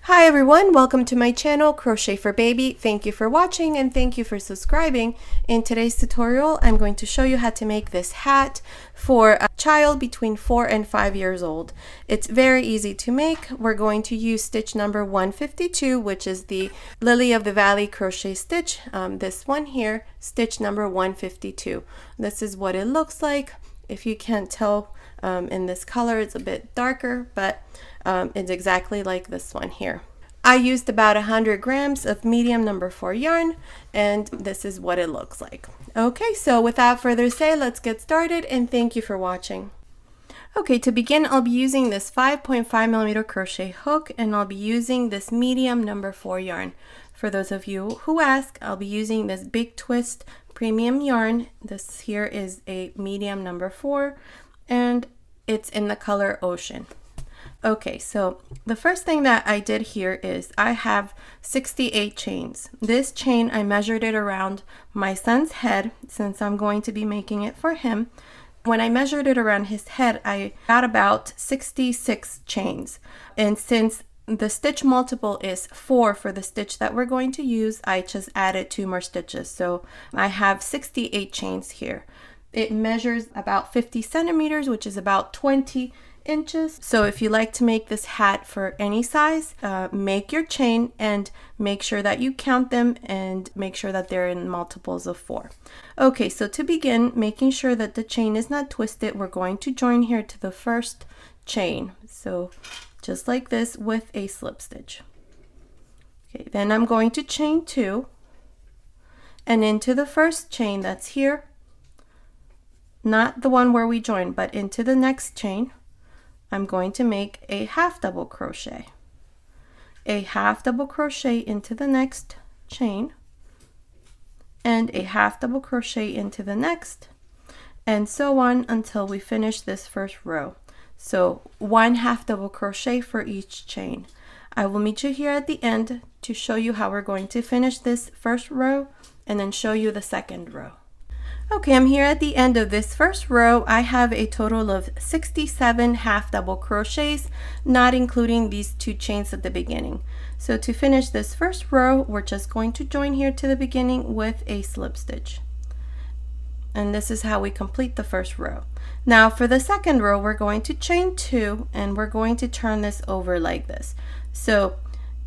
Hi everyone, welcome to my channel, Crochet for Baby. Thank you for watching and thank you for subscribing. In today's tutorial, I'm going to show you how to make this hat for a child between 4 and 5 years old. It's very easy to make. We're going to use stitch number 152, which is the Lily of the Valley crochet stitch. This one here, stitch number 152. This is what it looks like. If you can't tell in this color, it's a bit darker, but it's exactly like this one here. I used about 100 grams of medium number 4 yarn, and this is what it looks like. Okay, so without further ado, let's get started, and thank you for watching. Okay, to begin, I'll be using this 5.5mm crochet hook, and I'll be using this medium number 4 yarn. For those of you who ask, I'll be using this Big Twist premium yarn. This here is a medium number 4, and it's in the color Ocean. Okay, so the first thing that I did here is I have 68 chains. This chain, I measured it around my son's head since I'm going to be making it for him. When I measured it around his head, I got about 66 chains. And since the stitch multiple is 4 for the stitch that we're going to use, I just added 2 more stitches. So I have 68 chains here. It measures about 50 centimeters, which is about 20 inches. So if you like to make this hat for any size, make your chain and make sure that you count them and make sure that they're in multiples of 4. Okay, so to begin, making sure that the chain is not twisted, we're going to join here to the first chain. So just like this with a slip stitch. Okay, then I'm going to chain 2 and into the first chain that's here, not the one where we join, but into the next chain, I'm going to make a half double crochet. A half double crochet into the next chain, and a half double crochet into the next, and so on until we finish this first row. So 1 half double crochet for each chain. I will meet you here at the end to show you how we're going to finish this first row and then show you the second row. Okay, I'm here at the end of this first row. I have a total of 67 half double crochets, not including these 2 chains at the beginning. So to finish this first row, we're just going to join here to the beginning with a slip stitch. And this is how we complete the first row. Now for the second row, we're going to chain 2 and we're going to turn this over like this. So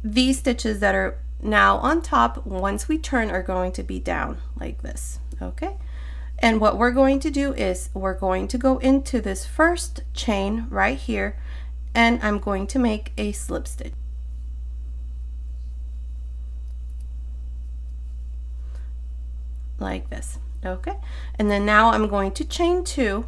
these stitches that are now on top, once we turn, are going to be down like this. Okay. And what we're going to do is we're going to go into this first chain right here, and I'm going to make a slip stitch. Like this, okay? And then now I'm going to chain 2,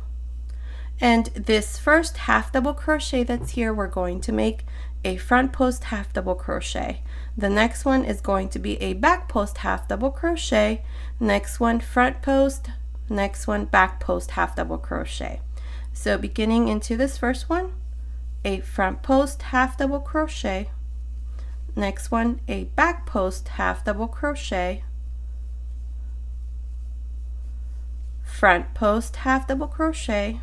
and this first half double crochet that's here, we're going to make a front post half double crochet. The next one is going to be a back post half double crochet. Next one, front post. Next one, back post half double crochet. So beginning into this first one, a front post half double crochet. Next one, a back post half double crochet. Front post half double crochet.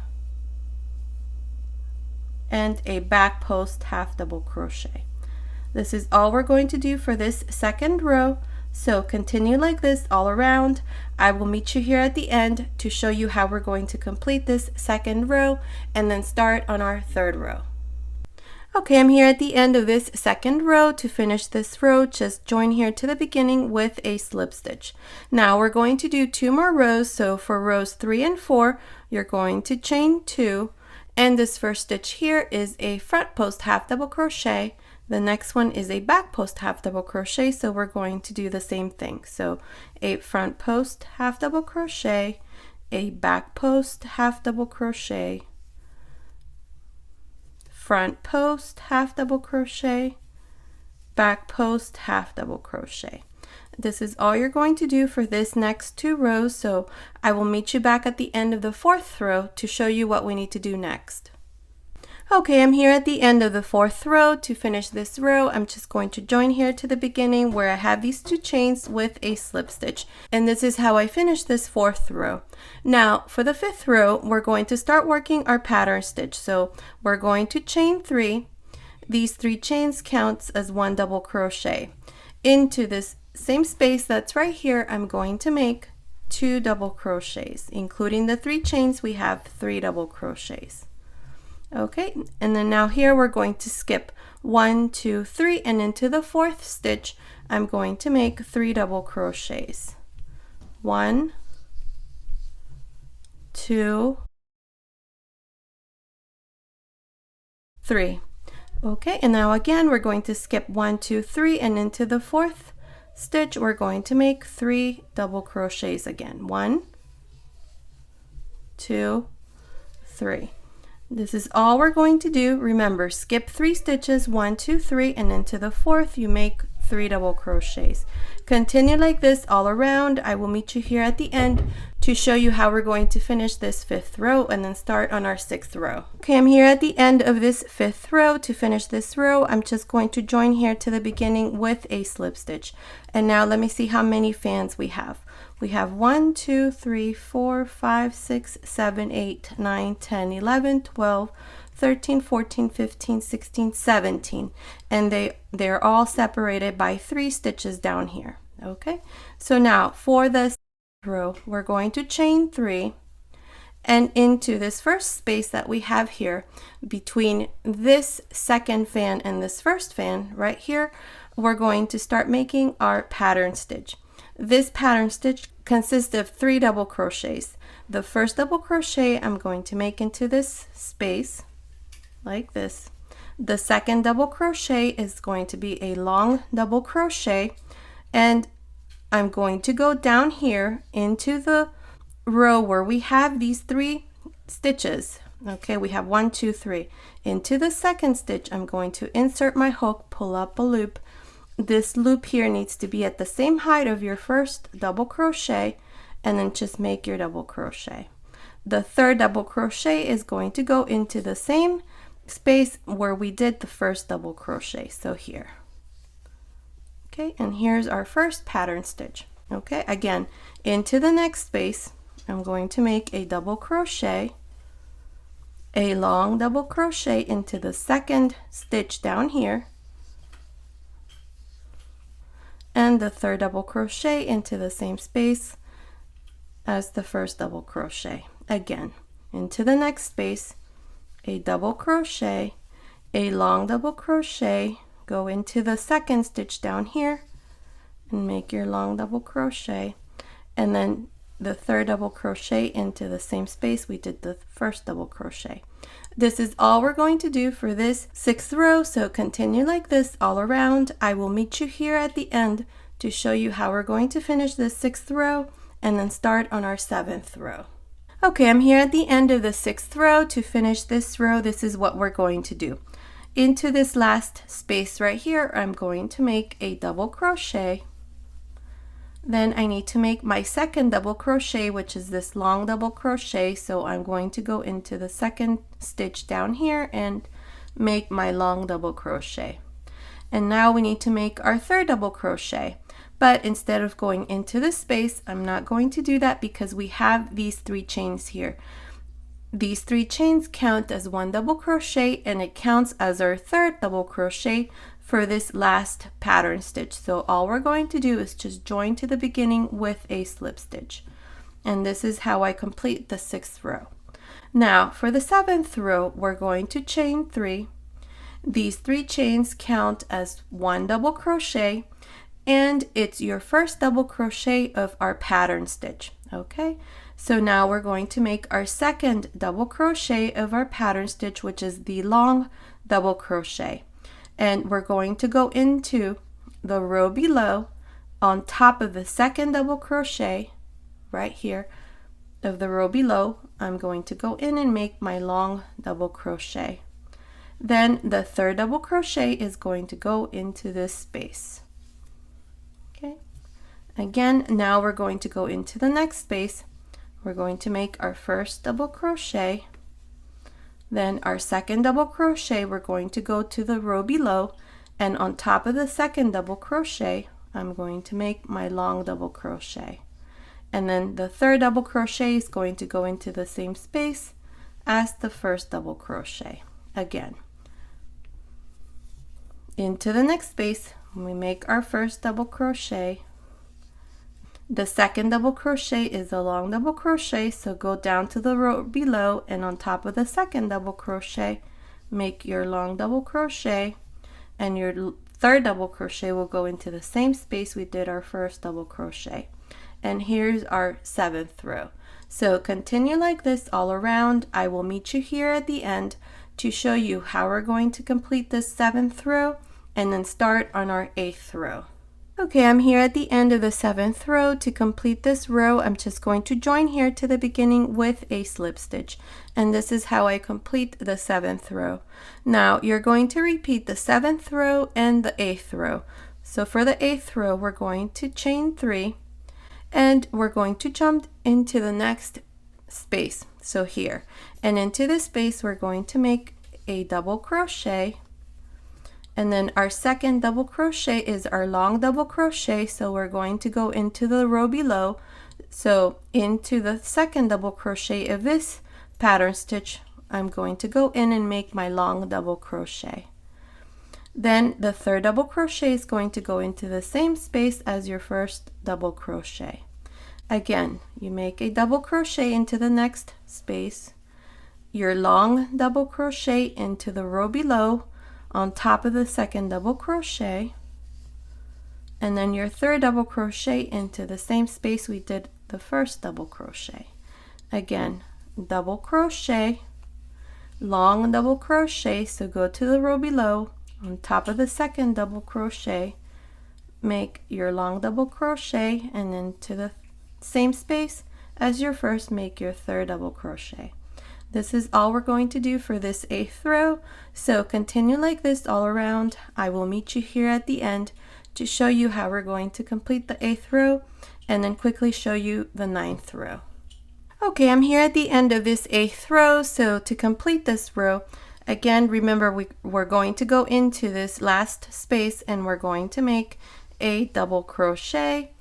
And a back post half double crochet. This is all we're going to do for this second row. So continue like this all around. I will meet you here at the end to show you how we're going to complete this second row and then start on our third row. Okay, I'm here at the end of this second row. To finish this row, just join here to the beginning with a slip stitch. Now we're going to do 2 more rows. So for rows 3 and 4, you're going to chain 2, and this first stitch here is a front post half double crochet. The next one is a back post half double crochet, so we're going to do the same thing. So a front post half double crochet, a back post half double crochet, front post half double crochet, back post half double crochet. This is all you're going to do for this next 2 rows, so I will meet you back at the end of the 4th row to show you what we need to do next. Okay, I'm here at the end of the 4th row. To finish this row, I'm just going to join here to the beginning where I have these 2 chains with a slip stitch. And this is how I finish this 4th row. Now, for the 5th row, we're going to start working our pattern stitch. So we're going to chain 3, these 3 chains counts as 1 double crochet. Into this same space that's right here, I'm going to make 2 double crochets. Including the 3 chains, we have 3 double crochets. Okay, and then now here we're going to skip 1, 2, 3, and into the 4th stitch I'm going to make 3 double crochets. 1, 2, 3. Okay, and now again we're going to skip 1, 2, 3, and into the 4th stitch we're going to make 3 double crochets again. 1, 2, 3. This is all we're going to do. Remember, skip 3 stitches, 1, 2, 3, and into the 4th you make 3 double crochets. Continue like this all around. I will meet you here at the end to show you how we're going to finish this 5th row and then start on our 6th row. Okay, I'm here at the end of this 5th row. To finish this row, I'm just going to join here to the beginning with a slip stitch. And now let me see how many fans we have. We have 1, 2, 3, 4, 5, 6, 7, 8, 9, 10, 11, 12, 13, 14, 15, 16, 17. And they're all separated by 3 stitches down here. Okay, so now for the row, we're going to chain 3, and into this first space that we have here between this second fan and this first fan right here, we're going to start making our pattern stitch. This pattern stitch consists of 3 double crochets. The first double crochet I'm going to make into this space like this. The second double crochet is going to be a long double crochet, and I'm going to go down here into the row where we have these 3 stitches. Okay, we have 1, 2, 3. Into the second stitch, I'm going to insert my hook, pull up a loop. This loop here needs to be at the same height of your first double crochet, and then just make your double crochet. The third double crochet is going to go into the same space where we did the first double crochet, so here. Okay, and here's our first pattern stitch. Okay, again, into the next space I'm going to make a double crochet, a long double crochet into the second stitch down here, and the third double crochet into the same space as the first double crochet. Again, into the next space, a double crochet, a long double crochet, go into the second stitch down here and make your long double crochet, and then the third double crochet into the same space we did the first double crochet. This is all we're going to do for this 6th row, so continue like this all around. I will meet you here at the end to show you how we're going to finish this 6th row and then start on our 7th row. Okay, I'm here at the end of the 6th row. To finish this row, this is what we're going to do. Into this last space right here, I'm going to make a double crochet. Then I need to make my second double crochet, which is this long double crochet, so I'm going to go into the second stitch down here and make my long double crochet. And now we need to make our third double crochet, but instead of going into this space, I'm not going to do that because we have these 3 chains here. These 3 chains count as 1 double crochet, and it counts as our third double crochet for this last pattern stitch. So all we're going to do is just join to the beginning with a slip stitch. And this is how I complete the 6th row. Now for the 7th row, we're going to chain 3. These 3 chains count as 1 double crochet, and it's your first double crochet of our pattern stitch. Okay, so now we're going to make our second double crochet of our pattern stitch, which is the long double crochet. And we're going to go into the row below on top of the second double crochet right here of the row below. I'm going to go in and make my long double crochet. Then the third double crochet is going to go into this space. Okay, again, now we're going to go into the next space. We're going to make our first double crochet. Then our second double crochet, we're going to go to the row below, and on top of the second double crochet, I'm going to make my long double crochet. And then the third double crochet is going to go into the same space as the first double crochet again. into the next space, we make our first double crochet. The second double crochet is a long double crochet, so go down to the row below, and on top of the second double crochet, make your long double crochet, and your third double crochet will go into the same space we did our first double crochet. And here's our 7th row. So continue like this all around. I will meet you here at the end to show you how we're going to complete this 7th row and then start on our 8th row. Okay, I'm here at the end of the 7th row. To complete this row, I'm just going to join here to the beginning with a slip stitch. And this is how I complete the 7th row. Now, you're going to repeat the 7th row and the 8th row. So for the 8th row, we're going to chain 3, and we're going to jump into the next space, so here. And into this space, we're going to make a double crochet. And then our second double crochet is our long double crochet, so we're going to go into the row below. So into the second double crochet of this pattern stitch, I'm going to go in and make my long double crochet. Then the third double crochet is going to go into the same space as your first double crochet. Again, you make a double crochet into the next space, your long double crochet into the row below, on top of the second double crochet, and then your third double crochet into the same space we did the first double crochet. Again, double crochet, long double crochet, so go to the row below, on top of the second double crochet, make your long double crochet, and into the same space as your first, make your third double crochet. This is all we're going to do for this 8th row, so continue like this all around. I will meet you here at the end to show you how we're going to complete the 8th row and then quickly show you the 9th row. Okay, I'm here at the end of this 8th row, so to complete this row, again, remember we're going to go into this last space and we're going to make a double crochet.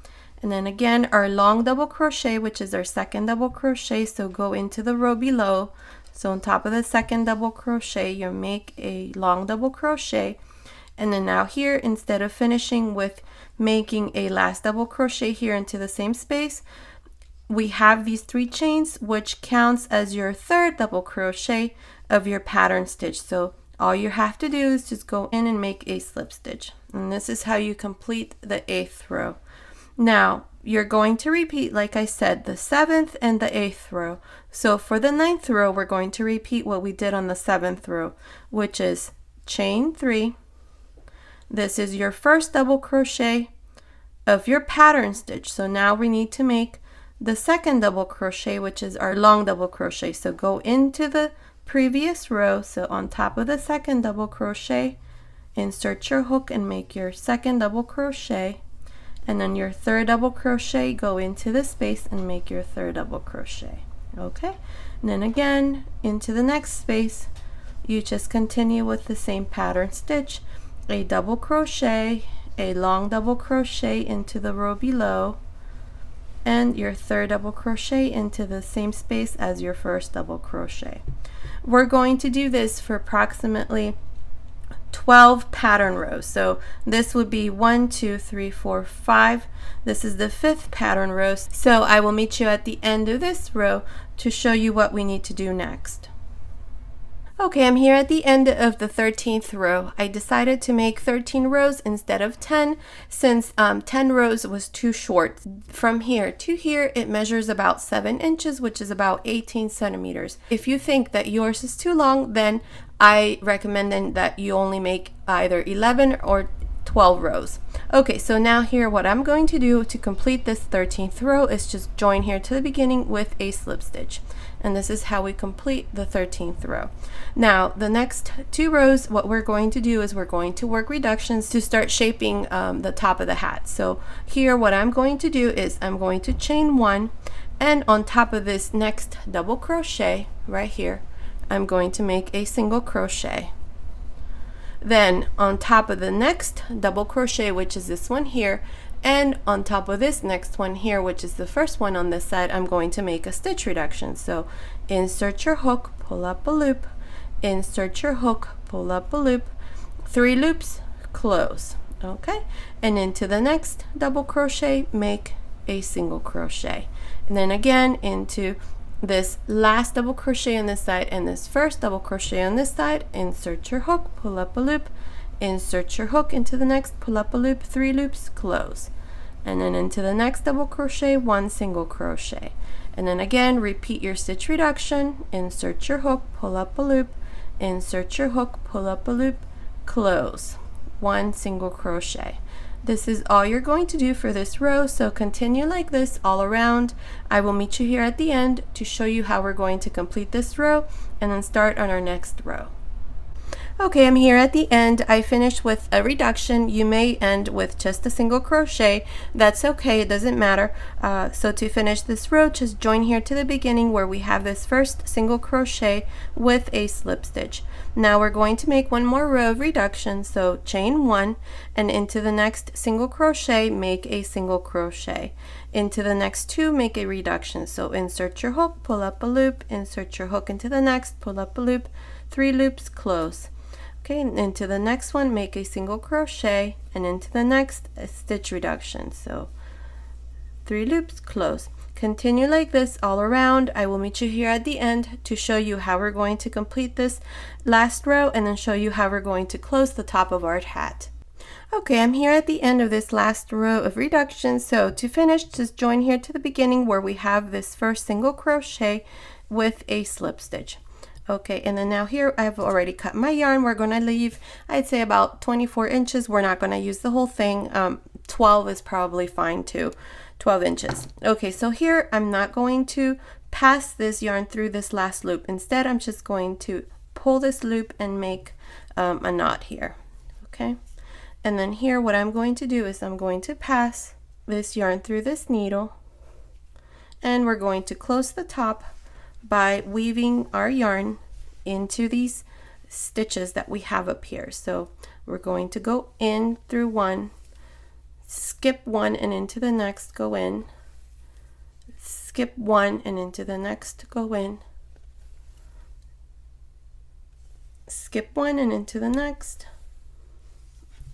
And then again, our long double crochet, which is our second double crochet, so go into the row below. So on top of the second double crochet, you make a long double crochet. And then now here, instead of finishing with making a last double crochet here into the same space, we have these 3 chains, which counts as your third double crochet of your pattern stitch. So all you have to do is just go in and make a slip stitch. And this is how you complete the 8th row. Now, you're going to repeat, like I said, the 7th and the 8th row. So for the 9th row, we're going to repeat what we did on the 7th row, which is chain 3. This is your first double crochet of your pattern stitch. So now we need to make the second double crochet, which is our long double crochet. So go into the previous row. So on top of the second double crochet, insert your hook and make your second double crochet. And then your third double crochet, go into the space and make your third double crochet. Okay, and then again into the next space, you just continue with the same pattern stitch, a double crochet, a long double crochet into the row below, and your third double crochet into the same space as your first double crochet. We're going to do this for approximately 12 pattern rows. So this would be 1, 2, 3, 4, 5. This is the 5th pattern row. So I will meet you at the end of this row to show you what we need to do next. Okay, I'm here at the end of the 13th row. I decided to make 13 rows instead of 10 since 10 rows was too short. From here to here, it measures about 7 inches, which is about 18 centimeters. If you think that yours is too long, then I recommend then that you only make either 11 or 12 rows. Okay, so now here what I'm going to do to complete this 13th row is just join here to the beginning with a slip stitch. And this is how we complete the 13th row. Now the next 2 rows, what we're going to do is we're going to work reductions to start shaping the top of the hat. So here what I'm going to do is I'm going to chain 1, and on top of this next double crochet right here, I'm going to make a single crochet. Then on top of the next double crochet, which is this one here, and on top of this next one here, which is the first one on this side, I'm going to make a stitch reduction. So insert your hook, pull up a loop, insert your hook, pull up a loop, 3 loops, close. Okay, and into the next double crochet, make a single crochet, and then again into this last double crochet on this side and this first double crochet on this side, insert your hook, pull up a loop, insert your hook into the next, pull up a loop, 3 loops, close, and then into the next double crochet, 1 single crochet, and then again repeat your stitch reduction, insert your hook, pull up a loop, insert your hook, pull up a loop, close, 1 single crochet. This is all you're going to do for this row, so continue like this all around. I will meet you here at the end to show you how we're going to complete this row and then start on our next row. Okay, I'm here at the end. I finished with a reduction. You may end with just a single crochet. That's okay, it doesn't matter. So to finish this row, just join here to the beginning where we have this first single crochet with a slip stitch. Now we're going to make one more row of reduction, so chain 1 and into the next single crochet, make a single crochet. Into the next 2, make a reduction, so insert your hook, pull up a loop, insert your hook into the next, pull up a loop, 3 loops, close. Okay, and into the next one, make a single crochet, and into the next, a stitch reduction, so 3 loops, close. Continue like this all around. I will meet you here at the end to show you how we're going to complete this last row and then show you how we're going to close the top of our hat. Okay, I'm here at the end of this last row of reduction, so to finish, just join here to the beginning where we have this first single crochet with a slip stitch. Okay, and then now here I've already cut my yarn. We're going to leave, I'd say, about 24 inches. We're not going to use the whole thing. 12 is probably fine too. 12 inches. Okay, so here I'm not going to pass this yarn through this last loop. Instead, I'm just going to pull this loop and make a knot here. Okay, and then here what I'm going to do is I'm going to pass this yarn through this needle, and we're going to close the top by weaving our yarn into these stitches that we have up here. So we're going to go in through one, skip one and into the next, go in, skip one and into the next, go in, skip one and into the next,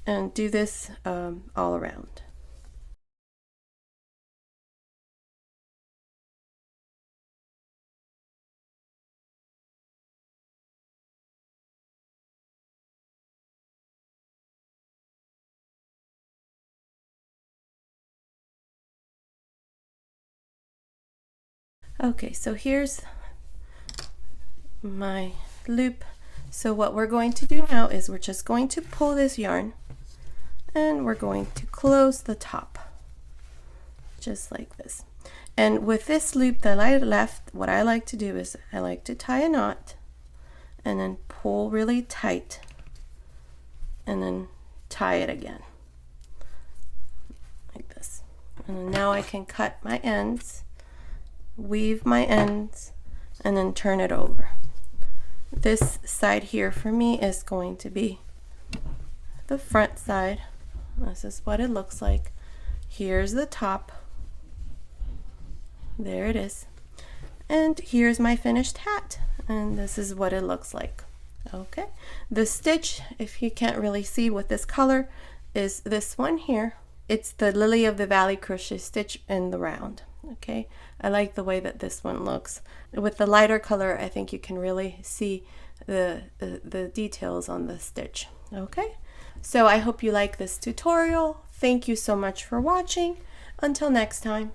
and do this all around. Okay, so here's my loop. So what we're going to do now is we're just going to pull this yarn and we're going to close the top just like this. And with this loop that I left, what I like to do is I like to tie a knot and then pull really tight and then tie it again like this. And then now I can cut my ends, weave my ends, and then turn it over. This side here for me is going to be the front side. This is what it looks like. Here's the top. There it is. And here's my finished hat. And this is what it looks like. Okay. The stitch, if you can't really see with this color, is this one here. It's the Lily of the Valley crochet stitch in the round. Okay, I like the way that this one looks. With the lighter color, I think you can really see the details on the stitch. Okay, so I hope you like this tutorial. Thank you so much for watching. Until next time.